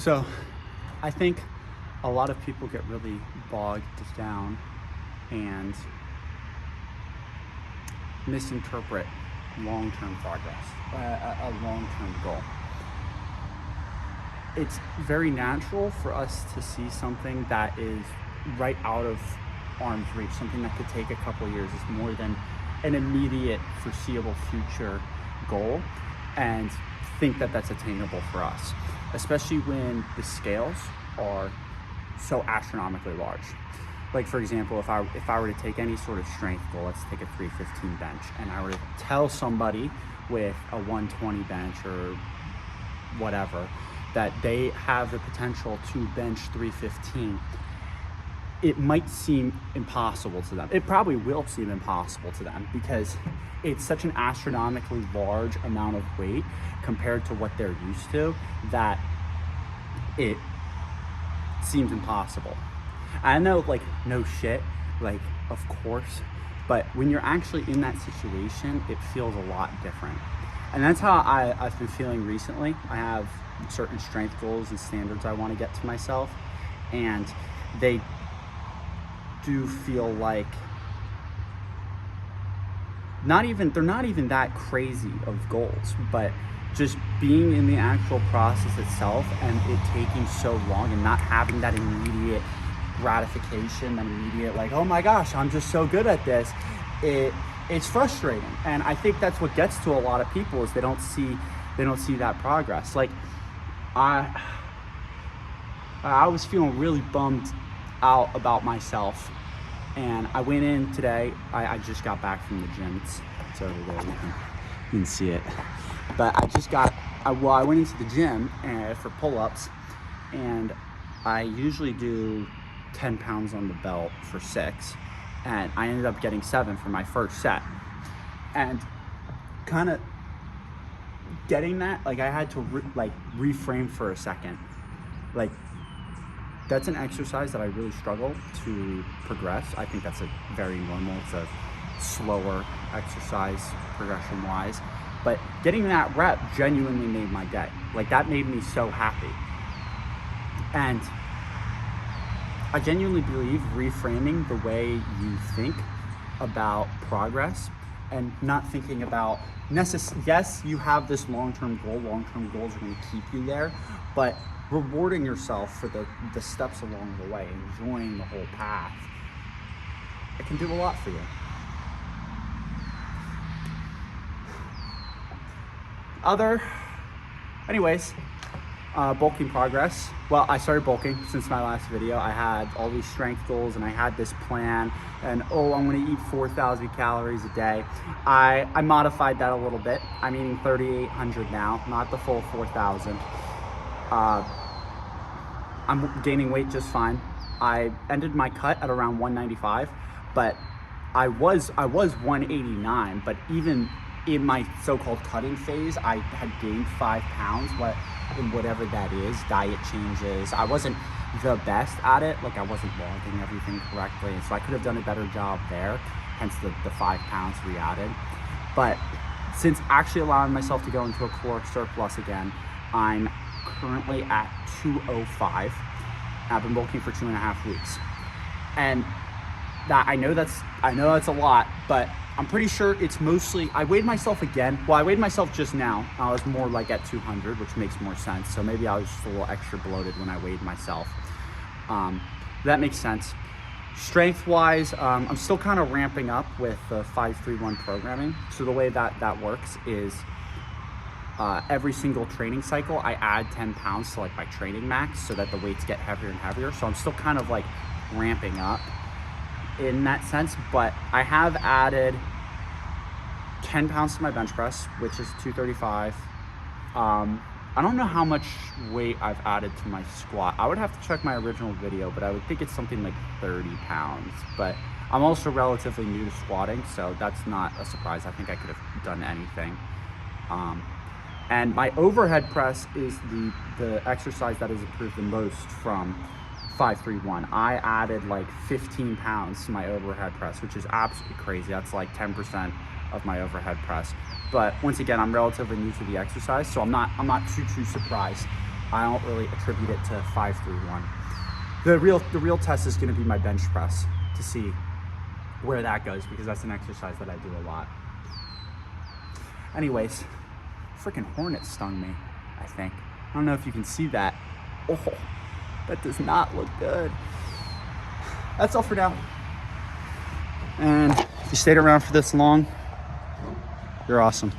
So I think a lot of people get really bogged down and misinterpret long-term progress, a long-term goal. It's very natural for us to see something that is right out of arm's reach, something that could take a couple of years, is more than an immediate foreseeable future goal, and think that that's attainable for us, especially when the scales are so astronomically large. Like, for example, if I were to take any sort of strength goal, let's take a 315 bench, and I were to tell somebody with a 120 bench or whatever that they have the potential to bench 315, it might seem impossible to them. It probably will seem impossible to them because it's such an astronomically large amount of weight compared to what they're used to that it seems impossible. I know, like, no shit, like, of course, but when you're actually in that situation, it feels a lot different. And that's how I've been feeling recently. I have certain strength goals and standards I want to get to myself, and they do feel like they're not even that crazy of goals, but just being in the actual process itself and it taking so long and not having that immediate gratification, that immediate, like, oh my gosh, I'm just so good at this, it's frustrating. And I think that's what gets to a lot of people, is they don't see that progress. Like, I was feeling really bummed out about myself, and I went in today. I just got back from the gym. It's over there, you can see it. But I went into the gym for pull-ups, and I usually do 10 pounds on the belt for 6, and I ended up getting 7 for my first set. And kind of getting that, like, I had to reframe for a second. Like, that's an exercise that I really struggle to progress. I think that's a very normal, it's a slower exercise progression wise, but getting that rep genuinely made my day. Like, that made me so happy. And I genuinely believe reframing the way you think about progress and not thinking about yes, you have this long-term goal. Long-term goals are going to keep you there, but rewarding yourself for the steps along the way, enjoying the whole path, it can do a lot for you. Anyways, bulking progress. Well, I started bulking since my last video. I had all these strength goals and I had this plan, and I'm going to eat 4,000 calories a day. I modified that a little bit. I'm eating 3,800 now, not the full 4,000. I'm gaining weight just fine. I ended my cut at around 195, but I was 189, but even in my so-called cutting phase, I had gained 5 pounds, whatever that is, diet changes. I wasn't the best at it, like, I wasn't logging everything correctly, and so I could have done a better job there, hence the 5 pounds re-added. But since actually allowing myself to go into a caloric surplus again, I'm currently at 205. I've been bulking for 2.5 weeks, and that I know that's a lot, but I'm pretty sure it's mostly, I weighed myself again. Well, I weighed myself just now. I was more like at 200, which makes more sense. So maybe I was just a little extra bloated when I weighed myself. That makes sense. Strength-wise, I'm still kind of ramping up with the 5-3-1 programming. So the way that works is every single training cycle, I add 10 pounds to, like, my training max so that the weights get heavier and heavier. So I'm still kind of, like, ramping up in that sense, but I have added 10 pounds to my bench press, which is 235. I don't know how much weight I've added to my squat. I would have to check my original video, but I would think it's something like 30 pounds. But I'm also relatively new to squatting, so that's not a surprise. I think I could have done anything. And my overhead press is the exercise that has improved the most from 5-3-1. I added like 15 pounds to my overhead press, which is absolutely crazy. That's like 10% of my overhead press. But once again, I'm relatively new to the exercise, so I'm not too surprised. I don't really attribute it to 5-3-1. The real test is going to be my bench press to see where that goes, because that's an exercise that I do a lot. Anyways, freaking hornet stung me, I think. I don't know if you can see that. Oh, that does not look good. That's all for now. And if you stayed around for this long, you're awesome.